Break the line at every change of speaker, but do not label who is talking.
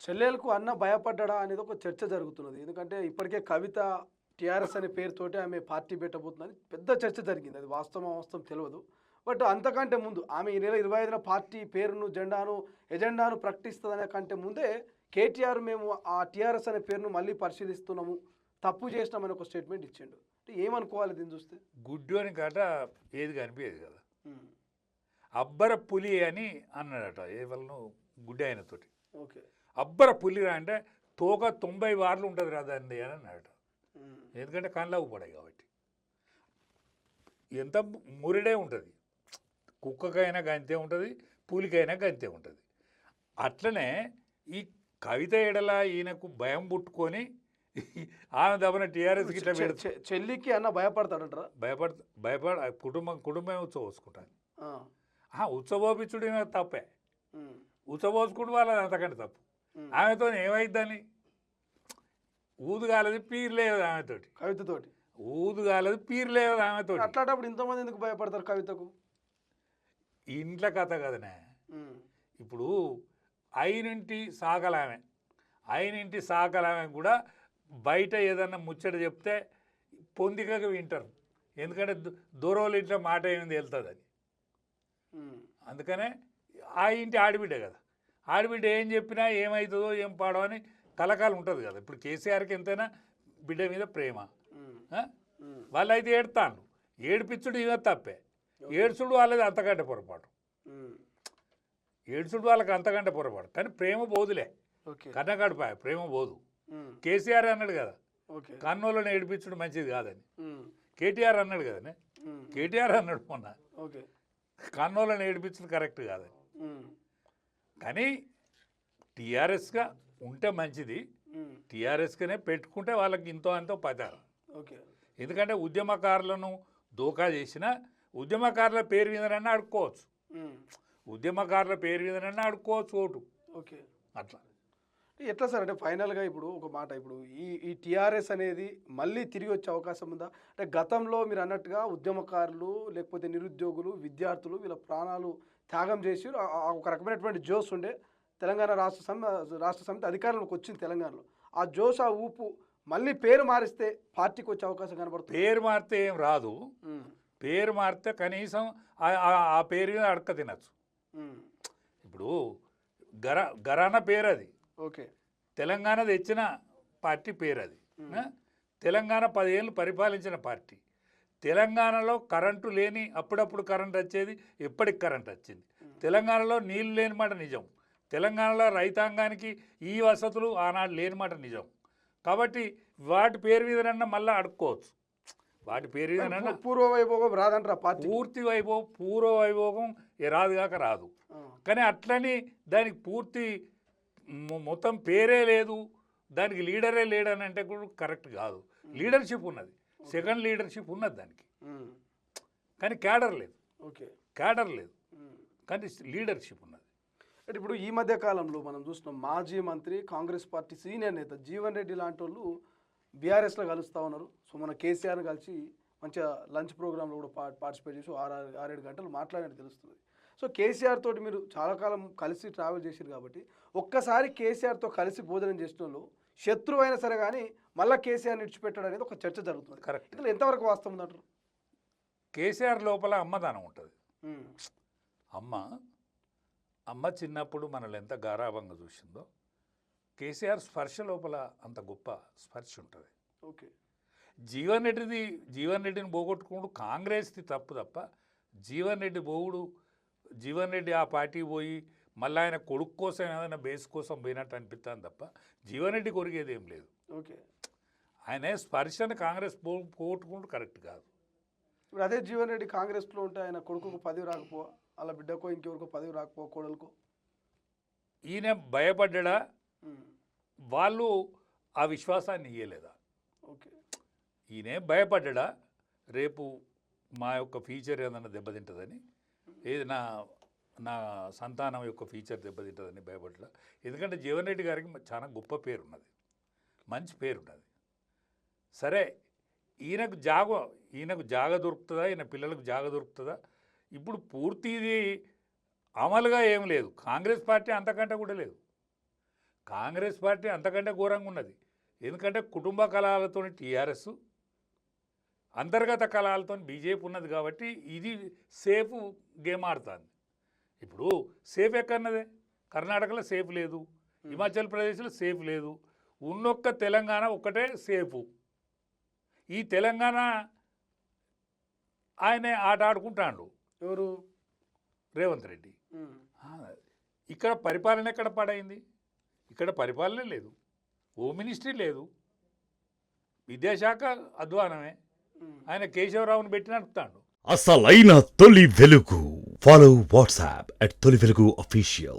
చెల్లెలకు అన్న భయపడ్డా అనేది ఒక చర్చ జరుగుతున్నది. ఎందుకంటే ఇప్పటికే కవిత టీఆర్ఎస్ అనే పేరుతోటి ఆమె పార్టీ పెట్టబోతుందని పెద్ద చర్చ జరిగింది. అది వాస్తవం అవాస్తవం తెలవదు. బట్ అంతకంటే ముందు ఆమె ఈ నెల 25న పార్టీ పేరును, ఎజెండాను ప్రకటిస్తదనే కంటే ముందే కేటీఆర్ మేము ఆ టీఆర్ఎస్ అనే పేరును మళ్ళీ పరిశీలిస్తున్నాము, తప్పు చేసినామని ఒక స్టేట్మెంట్ ఇచ్చిండు. అంటే ఏమనుకోవాలి దీన్ని చూస్తే?
గుడ్డోని కాట ఏది కనిపించేది కదా.
ఉమ్,
అబ్బర పులి అని అన్నాడట ఎవరిను గుడ్డి ఆయనతోటి.
ఓకే.
అబ్బర పులి అంటే తోక 90 వార్లు ఉంటుంది రా దాన్ని అని అన్నాడట.
ఉమ్,
ఎందుకంటే కళ్ళకు పడాయి కాబట్టి. ఎంత మురిడే ఉంటుంది, కుక్కకైనా గంతే ఉంటుంది, పులికైనా గంతే ఉంటుంది. అట్లనే ఈ కవిత ఎడల ఈయనకు భయం పుట్టుకొని ఆమె దమన టీఆర్ఎస్ గిట్లా
చెల్లికి అన్న భయపడతాడంటారా?
భయపడ కుటుంబం ఉత్సవోసుకుంటాను. ఉత్సవోపించుడు తప్పే, ఉత్సవోసుకుంటూ వాళ్ళది అంతకంటే తప్పు. ఆమెతో ఏమైద్దని ఊదుగాలది పీరు లేదు ఆమెతోటి,
కవితతోటి
ఊదుగాలది పీరు లేదు ఆమెతో.
అట్లాంటప్పుడు ఇంతమంది ఎందుకు భయపడతారు కవితకు?
ఇంట్లో కథ కదనే. ఇప్పుడు అయినింటి సాకలామె కూడా బయట ఏదన్నా ముచ్చట చెప్తే పొందికగా వింటారు. ఎందుకంటే దూరంలో ఇంట్లో మాట ఏమైంది వెళ్తుందని. అందుకనే ఆ ఇంటి ఆడబిడ్డ కదా, ఆడబిడ్డ ఏం చెప్పినా ఏమవుతుందో ఏం పాడో అని కలకాలం ఉంటుంది కదా. ఇప్పుడు కేసీఆర్కి ఎంతైనా బిడ్డ మీద ప్రేమ. వాళ్ళు అయితే ఏడుతాను, ఏడిపించుడు ఇక తప్పే. ఏడ్చుడు వాళ్ళది అంతకంటే పొరపాటు, ఏడ్చుడు వాళ్ళకి అంతకంటే పొరపాటు. కానీ ప్రేమ పోదులే, కన్నకాడిపాయ ప్రేమ పోదు. కేసీఆర్ అన్నాడు కదా కన్నోళ్ళని ఏడిపించడం మంచిది కాదని. కేటీఆర్ అన్నాడు కదనే, కేటీఆర్ అన్నాడు మొన్న కన్నోళ్ళని ఏడిపించడం కరెక్ట్ కాదని. కానీ టీఆర్ఎస్గా ఉంటే మంచిది, టీఆర్ఎస్గానే పెట్టుకుంటే వాళ్ళకి ఇంతో అంతో పదాలు. ఎందుకంటే ఉద్యమకారులను దోకా చేసిన ఉద్యమకారుల పేరు మీదనన్నా అడుక్కోవచ్చు, ఉద్యమకారుల పేరు మీదనన్నా అడుక్కోవచ్చు ఓటు. అట్లా
ఎట్లా సార్? అంటే ఫైనల్గా ఇప్పుడు ఒక మాట, ఇప్పుడు ఈ టీఆర్ఎస్ అనేది మళ్ళీ తిరిగి వచ్చే అవకాశం ఉందా? అంటే గతంలో మీరు అన్నట్టుగా ఉద్యమకారులు లేకపోతే నిరుద్యోగులు, విద్యార్థులు వీళ్ళ ప్రాణాలు త్యాగం చేసి ఒక రకమైనటువంటి జోష్ ఉండే. తెలంగాణ రాష్ట్ర సమితి అధికారంలోకి వచ్చింది తెలంగాణలో. ఆ జోష్, ఆ ఊపు మళ్ళీ పేరు మారిస్తే పార్టీకి వచ్చే అవకాశం కనబడుతుంది.
పేరు మారితే ఏం రాదు, పేరు మారితే కనీసం ఆ పేరు మీద అడక తినచ్చు. ఇప్పుడు గరానా పేరు అది,
ఓకే,
తెలంగాణ తెచ్చిన పార్టీ పేరు అది. తెలంగాణ 10 ఏళ్ళు పరిపాలించిన పార్టీ. తెలంగాణలో కరెంటు లేని, అప్పుడప్పుడు కరెంట్ వచ్చేది, ఎప్పటికి కరెంట్ వచ్చింది. తెలంగాణలో నీళ్ళు లేని మాట నిజం. తెలంగాణలో రైతాంగానికి ఈ వసతులు ఆనాడు లేని మాట నిజం. కాబట్టి వాటి పేరు మీదనన్నా మళ్ళీ అడుక్కోవచ్చు, వాటి పేరు మీదనన్నా.
పూర్వ వైభోగం రాదంటారా పార్టీ?
పూర్వ వైభోగం రాదుగాక రాదు. కానీ అట్లని దానికి పూర్తి మొత్తం పేరే లేదు, దానికి లీడరే లేడని అంటే కూడా కరెక్ట్ కాదు. లీడర్షిప్ ఉన్నది, సెకండ్ లీడర్షిప్ ఉన్నది దానికి, కానీ క్యాడర్ లేదు. క్యాడర్ లేదు కానీ లీడర్షిప్ ఉన్నది.
అంటే ఇప్పుడు ఈ మధ్య కాలంలో మనం చూస్తున్నాం, మాజీ మంత్రి, కాంగ్రెస్ పార్టీ సీనియర్ నేత జీవన్ రెడ్డి లాంటి వాళ్ళు బీఆర్ఎస్లో కలుస్తూ ఉన్నారు. సో మన కేసీఆర్ని కలిసి మంచిగా లంచ్ ప్రోగ్రాంలో కూడా పార్టిసిపేట్ చేసి 6-7 గంటలు మాట్లాడినట్టు తెలుస్తుంది. సో కేసీఆర్ తోటి మీరు చాలా కాలం కలిసి ట్రావెల్ చేశారు కాబట్టి ఒక్కసారి కేసీఆర్తో కలిసి భోజనం చేసిన వాళ్ళు శత్రువు అయినా సరే కానీ మళ్ళీ కేసీఆర్ని విడిచిపెట్టాడు అనేది ఒక చర్చ జరుగుతుంది.
కరెక్ట్.
ఇందులో ఎంతవరకు వాస్తవం ఉందంటారు?
కేసీఆర్ లోపల అమ్మదానం ఉంటుంది. అమ్మ చిన్నప్పుడు మనల్ని ఎంత గారాభంగా చూసిందో, కేసీఆర్ స్పర్శ లోపల అంత గొప్ప స్పర్శ ఉంటుంది.
ఓకే.
జీవన్ రెడ్డిని పోగొట్టుకుంటూ కాంగ్రెస్ది తప్ప జీవన్ రెడ్డి ఆ పార్టీ పోయి మళ్ళీ ఆయన కొడుకు కోసం ఏదైనా బేస్ కోసం పోయినట్టు అనిపిస్తాను తప్ప జీవన్ రెడ్డి కొరిగేది ఏం లేదు.
ఓకే.
ఆయన స్పర్శని కాంగ్రెస్ పోగొట్టుకుంటూ కరెక్ట్ కాదు.
ఇప్పుడు అదే జీవన్ రెడ్డి కాంగ్రెస్లో ఉంటే ఆయన కొడుకుకు పదవి రాకపో, అలా బిడ్డకో ఇంకెవరికో పదవి రాకపో, కోడలకు.
ఈయన భయపడ్డా, వాళ్ళు ఆ విశ్వాసాన్ని ఇయ్యలేదా?
ఓకే.
ఈయనే భయపడ్డా రేపు మా యొక్క ఫ్యూచర్ ఏదన్నా దెబ్బతింటుందని, ఏది నా సంతానం యొక్క ఫ్యూచర్ దెబ్బతింటుందని భయపడ్డా. ఎందుకంటే జీవన్ రెడ్డి గారికి చాలా గొప్ప పేరు ఉన్నది, మంచి పేరు ఉన్నది. సరే, ఈయనకు జాగ దొరుకుతుందా, ఈయన పిల్లలకు జాగ దొరుకుతుందా? ఇప్పుడు పూర్తిది అమలుగా ఏం లేదు. కాంగ్రెస్ పార్టీ అంతకంటే కూడా లేదు. కాంగ్రెస్ పార్టీ అంతకంటే ఘోరంగా ఉన్నది. ఎందుకంటే కుటుంబ కలహాలతో టీఆర్ఎస్, అంతర్గత కలహాలతో బీజేపీ ఉన్నది కాబట్టి ఇది సేఫ్ గేమ్ ఆడుతుంది. ఇప్పుడు సేఫ్ ఎక్కడన్నదే? కర్ణాటకలో సేఫ్ లేదు, హిమాచల్ ప్రదేశ్లో సేఫ్ లేదు, ఉన్నొక్క తెలంగాణ ఒక్కటే సేఫు. ఈ తెలంగాణ ఆయనే ఆట ఆడుకుంటాడు.
ఎవరు?
రేవంత్ రెడ్డి. ఇక్కడ పరిపాలన ఎక్కడ పడైంది? ఇక్కడ పరిపాలన లేదు, హోమ్ మినిస్ట్రీ లేదు, విద్యాశాఖ అధ్వానమే. ఆయన కేశవరావుని పెట్టి నడుపుతాడు.
అసలైన తొలి వెలుగు. ఫాలో వాట్సాప్ @తొలి వెలుగు official.